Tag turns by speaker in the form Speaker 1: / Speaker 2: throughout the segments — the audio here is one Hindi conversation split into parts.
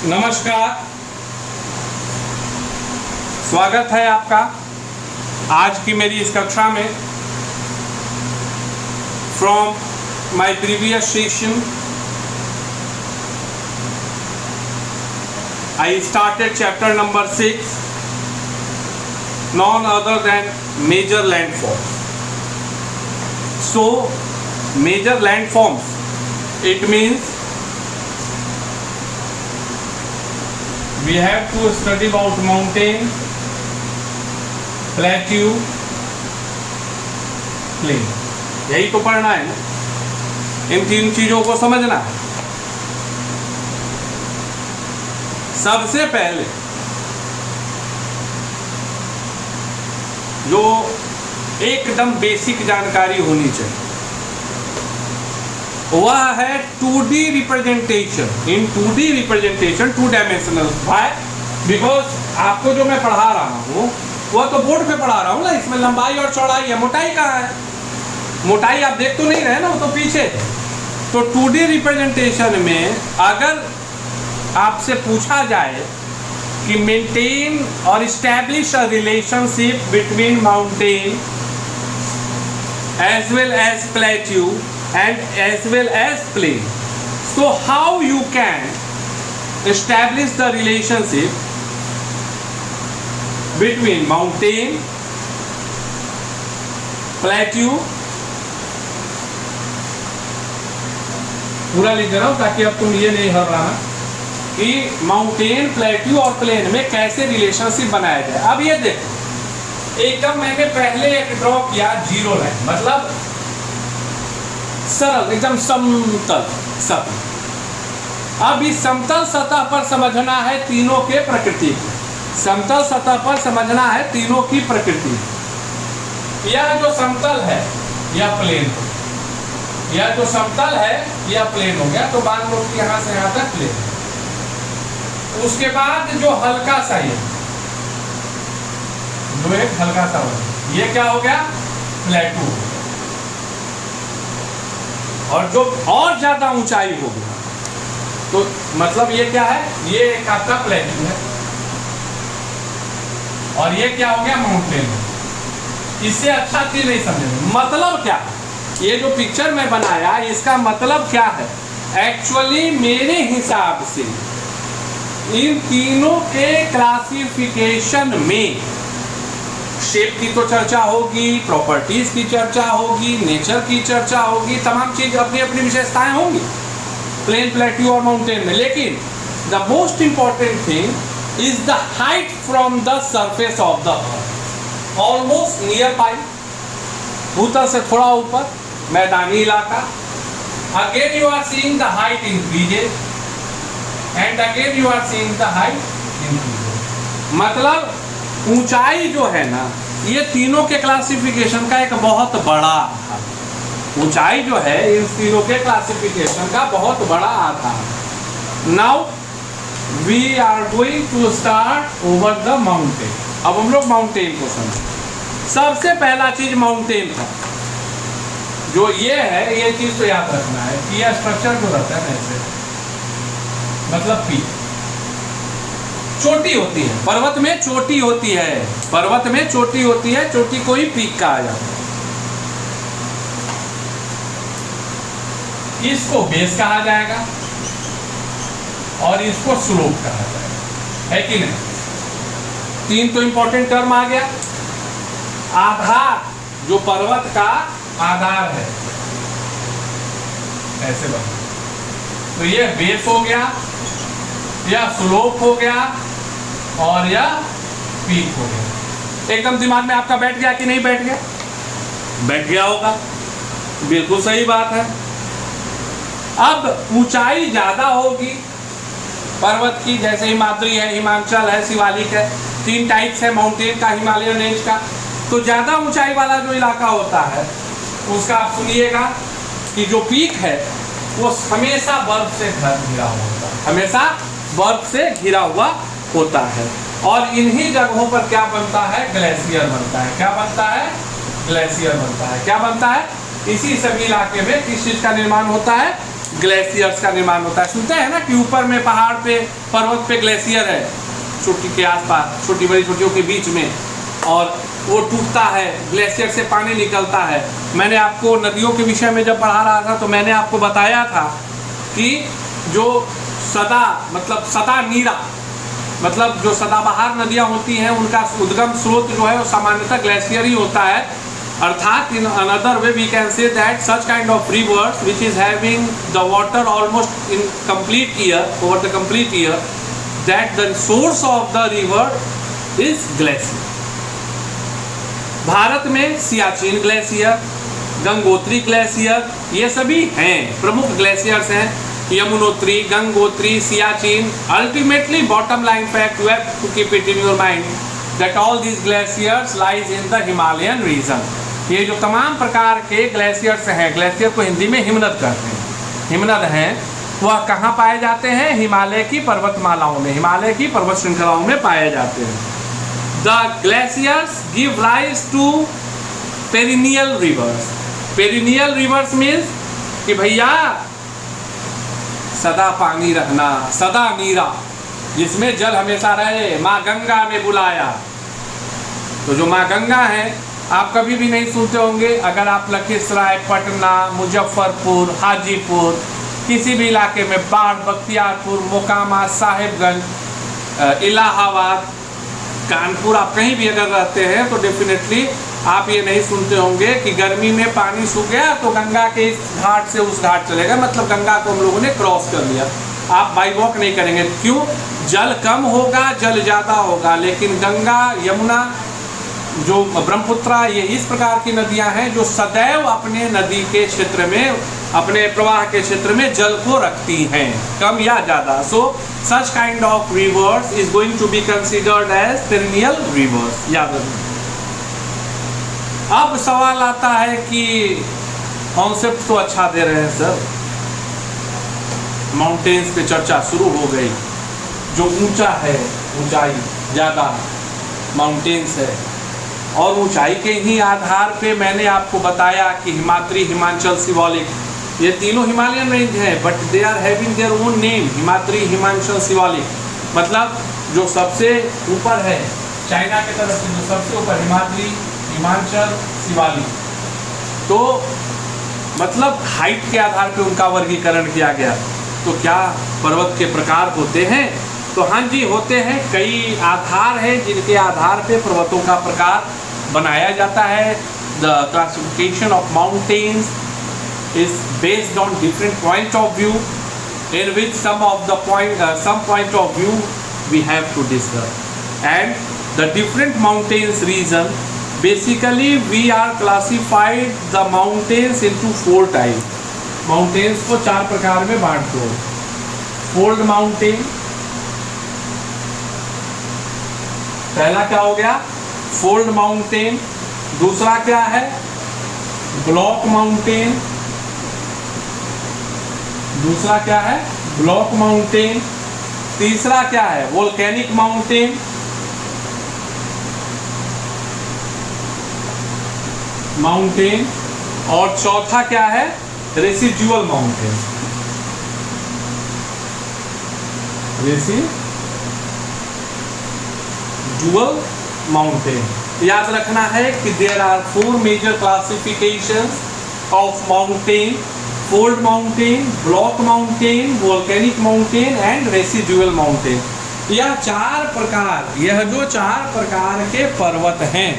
Speaker 1: नमस्कार, स्वागत है आपका आज की मेरी इस कक्षा में। From my previous session I started chapter number 6, non other than major landforms. So major landforms, it means we have to study about mountain, plateau, plain। यही तो पढ़ना है ना, इन तीन चीजों को समझना है। सबसे पहले जो एकदम बेसिक जानकारी होनी चाहिए वह है 2D representation. In 2D representation, 2 dimensional. Why? Because आपको जो मैं पढ़ा रहा हूँ वह तो बोर्ड पे पढ़ा रहा हूँ ना, इसमें लंबाई और चौड़ाई है, मोटाई कहाँ है? मोटाई आप देख तो नहीं रहे ना, वो तो पीछे है। तो 2D रिप्रेजेंटेशन में अगर आपसे पूछा जाए कि मेंटेन और establish a relationship between mountain as well as plateau and as well as plain, so how you can establish the relationship between mountain, plateau, पूरा लिख रहा हूं ताकि अब तुम ये नहीं हर रहा कि माउंटेन, प्लेट्यू और प्लेन में कैसे रिलेशनशिप बनाया जाए। अब ये देखो, एकदम मैंने पहले एक ड्रॉ किया जीरो लाइन, मतलब सरल, एकदम समतल सतह। अब इस समतल सतह पर समझना है तीनों के प्रकृति को। समतल सतह पर समझना है तीनों की प्रकृति। यह जो समतल है यह प्लेन हो, यह जो समतल है यह प्लेन हो गया। तो मान लो कि यहाँ से यहाँ तक प्लेन। उसके बाद जो हल्का सा जो एक हल्का सा ये क्या हो गया? प्लेटू। और जो और ज्यादा ऊंचाई हो गया तो मतलब ये क्या है? ये एक आपका प्लेट्यू है और ये क्या हो गया? माउंटेन। इससे अच्छा चीज नहीं समझेंगे। मतलब क्या? ये जो पिक्चर में बनाया इसका मतलब क्या है? एक्चुअली मेरे हिसाब से इन तीनों के क्लासिफिकेशन में शेप की तो चर्चा होगी, प्रॉपर्टीज की चर्चा होगी, नेचर की चर्चा होगी, तमाम चीज अपनी अपनी विशेषताएं होंगी प्लेन, प्लेट्यू और माउंटेन में। लेकिन the most important thing is the height from the surface of the earth, almost near by, भूतल से थोड़ा ऊपर, मैदानी इलाका। Again you are seeing the height increases and again you are seeing the height increases. मतलब ऊंचाई जो है ना, ये तीनों के क्लासिफिकेशन का एक बहुत बड़ा आधार। ऊंचाई जो है इन तीनों के क्लासिफिकेशन का बहुत बड़ा आधार। Now we are going to start over the mountain. अब हम लोग माउंटेन को समझें। सबसे पहला चीज माउंटेन का जो ये है, ये चीज तो याद रखना है कि यह स्ट्रक्चर जो रहता है ऐसे, मतलब पीक, चोटी होती है। पर्वत में चोटी होती है, पर्वत में चोटी होती है, चोटी को ही पीक कहा जाता है। इसको बेस कहा जाएगा और इसको स्लोप कहा जाएगा, है कि नहीं? तीन तो इंपॉर्टेंट टर्म आ गया। आधार, जो पर्वत का आधार है, ऐसे बना, तो ये बेस हो गया, या स्लोप हो गया और या पीक हो गया। एकदम दिमाग में आपका बैठ गया कि नहीं बैठ गया? बैठ गया होगा, बिल्कुल सही बात है। अब ऊंचाई ज्यादा होगी पर्वत की, जैसे हिमाद्री है, हिमाचल है, शिवालिक है, तीन टाइप्स है माउंटेन का, हिमालयन रेंज का। तो ज्यादा ऊंचाई वाला जो इलाका होता है उसका आप सुनिएगा कि जो पीक है वो हमेशा बर्फ से घिरा होता है, हमेशा बर्फ से घिरा हुआ होता है। और इन्हीं जगहों पर क्या बनता है? ग्लेशियर बनता है। क्या बनता है? ग्लेशियर बनता है। क्या बनता है? इसी सभी इलाके में किस चीज का निर्माण होता है? ग्लेशियर्स का निर्माण होता है। सुनते हैं ना कि ऊपर में पहाड़ पे, पर्वत पे ग्लेशियर है, चोटी के आसपास, छोटी बड़ी चोटियों के बीच में, और वो टूटता है, ग्लेशियर से पानी निकलता है। मैंने आपको नदियों के विषय में जब पढ़ा रहा था तो मैंने आपको बताया था कि जो सदा नीरा मतलब जो सदाबहार नदियाँ होती हैं उनका उद्गम स्रोत जो है वो सामान्यतः ग्लेशियर ही होता है। अर्थात in another way we can say that such kind of rivers which is having the water almost in complete year, over the complete year, that the source of the river is glacier. Bharat में सियाचिन ग्लेशियर, गंगोत्री ग्लेशियर, ये सभी हैं, प्रमुख ग्लेशियर्स हैं। Yamunotri, Gangotri, Siachen. Ultimately bottom line fact you have to keep it in your mind that all these glaciers lies in the Himalayan region. ये जो तमाम प्रकार के ग्लेशियर्स हैं, ग्लेशियर को हिंदी में हिमनद कहते हैं, हिमनद हैं, वह कहाँ पाए जाते हैं? हिमालय की पर्वतमालाओं में, हिमालय की पर्वत श्रृंखलाओं में पाए जाते हैं। The glaciers give rise to perennial rivers. Perennial rivers means कि भैया सदा पानी रखना, सदा नीरा, जिसमें जल हमेशा रहे। माँ गंगा में बुलाया, तो जो माँ गंगा है आप कभी भी नहीं सुनते होंगे। अगर आप लखीसराय, पटना, मुजफ्फरपुर, हाजीपुर, किसी भी इलाके में, बाढ़, बख्तियारपुर, मोकामा, साहिबगंज, इलाहाबाद, कानपुर, आप कहीं भी अगर रहते हैं तो डेफिनेटली आप ये नहीं सुनते होंगे कि गर्मी में पानी सूख गया तो गंगा के इस घाट से उस घाट चले गए, मतलब गंगा को हम लोगों ने क्रॉस कर लिया। आप बाई वॉक नहीं करेंगे। क्यों? जल कम होगा, जल ज़्यादा होगा, लेकिन गंगा, यमुना, जो ब्रह्मपुत्रा, ये इस प्रकार की नदियां हैं जो सदैव अपने नदी के क्षेत्र में, अपने प्रवाह के क्षेत्र में जल को रखती हैं, कम या ज़्यादा। So such kind of rivers is going to be considered as perennial rivers. याद रखना। अब सवाल आता है कि कॉन्सेप्ट तो अच्छा दे रहे हैं सर, माउंटेन्स पे चर्चा शुरू हो गई, जो ऊंचा है, ऊंचाई ज़्यादा माउंटेन्स है, और ऊंचाई के ही आधार पे मैंने आपको बताया कि हिमाद्री, हिमाचल, शिवालिक, ये तीनों हिमालयन रेंज है, but they are having their own name. Himadri, Himachal, Shivalik, मतलब जो सबसे ऊपर है चाइना की तरफ से, जो सबसे ऊपर हिमाद्री, हिमाचल, शिवालिक, तो मतलब हाइट के आधार पे उनका वर्गीकरण किया गया। तो क्या पर्वत के प्रकार होते हैं? तो हाँ जी, होते हैं। कई आधार हैं जिनके आधार पे पर्वतों का प्रकार बनाया जाता है। The classification of mountains is based on different point of view, in which some point of view we have to discuss. And the different mountains region, basically we are classified the mountains into 4 types. Mountains को 4 प्रकार में बांट दो। फोल्ड माउंटेन, पहला क्या हो गया? Fold mountain. दूसरा क्या है? Block mountain. दूसरा क्या है? Block mountain. तीसरा क्या है? Volcanic mountain. और चौथा क्या है? Residual mountain. Residual mountain. याद रखना है कि there are 4 major classifications of mountain: fold mountain, block mountain, volcanic mountain and residual mountain. यह जो 4 प्रकार के पर्वत हैं,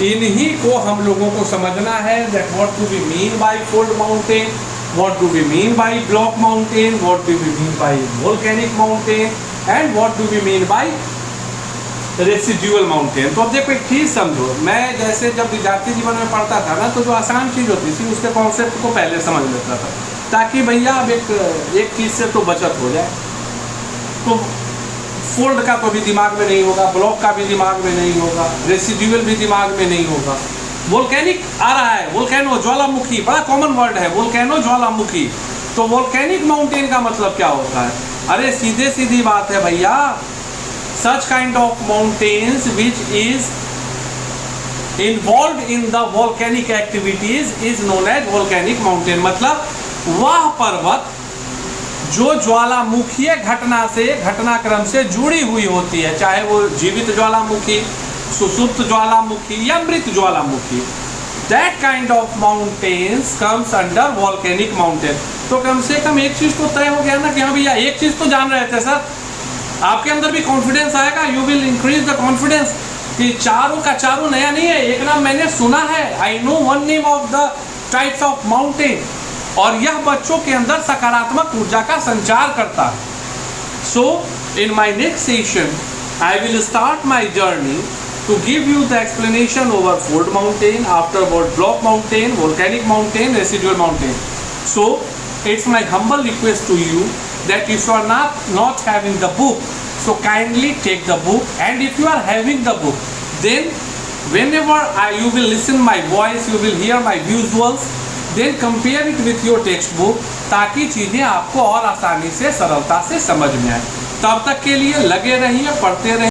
Speaker 1: इन्हीं को हम लोगों को समझना है। That what do we mean by fold mountain, what do we mean by block mountain, what do we mean by volcanic mountain and what do we mean by residual mountain. तो अब देखो एक चीज़ समझो, मैं जैसे जब विद्यार्थी जीवन में पढ़ता था ना, तो जो आसान चीज़ होती थी उसके कॉन्सेप्ट को पहले समझ लेता था, ताकि भैया अब एक चीज़ से तो बचत हो जाए। तो फोल्ड का तो भी दिमाग में नहीं होगा, ब्लॉक का भी दिमाग में नहीं होगा, रेसिडुअल भी दिमाग में नहीं होगा। वोल्केनिक आ रहा है, वोल्केनो, ज्वालामुखी, बड़ा कॉमन वर्ड है, वोल्केनो, ज्वालामुखी। तो वोल्केनिक माउंटेन का मतलब क्या होता है? अरे सीधी बात है भैया, such kind of mountains which is involved in the volcanic activities is known as volcanic mountain। मतलब वह पर्वत जो ज्वालामुखीय घटनाक्रम से जुड़ी हुई होती है, चाहे वो जीवित ज्वालामुखी, सुसुप्त ज्वालामुखी या मृत ज्वालामुखी, that kind of mountains comes under volcanic mountain. तो कम से कम एक चीज तो तय हो गया ना कि हाँ भैया एक चीज तो जान रहे थे सर, आपके अंदर भी कॉन्फिडेंस आएगा, you will increase the confidence कि चारों का चारों नया नहीं है, एक नाम मैंने सुना है, I know one name of the types of mountain, और यह बच्चों के अंदर सकारात्मक ऊर्जा का संचार करता है। So in my next session I will start my journey to give you the explanation over fold mountain, afterward block mountain, volcanic mountain, residual mountain. So it's my humble request to you that if you are not having the book, so kindly take the book, and if you are having the book, then whenever you will listen my voice, you will hear my visuals, then compare it with your textbook, ताकि चीज़ें आपको और आसानी से सरलता से समझ में आए। तब तक के लिए लगे रहिए, पढ़ते रहिए।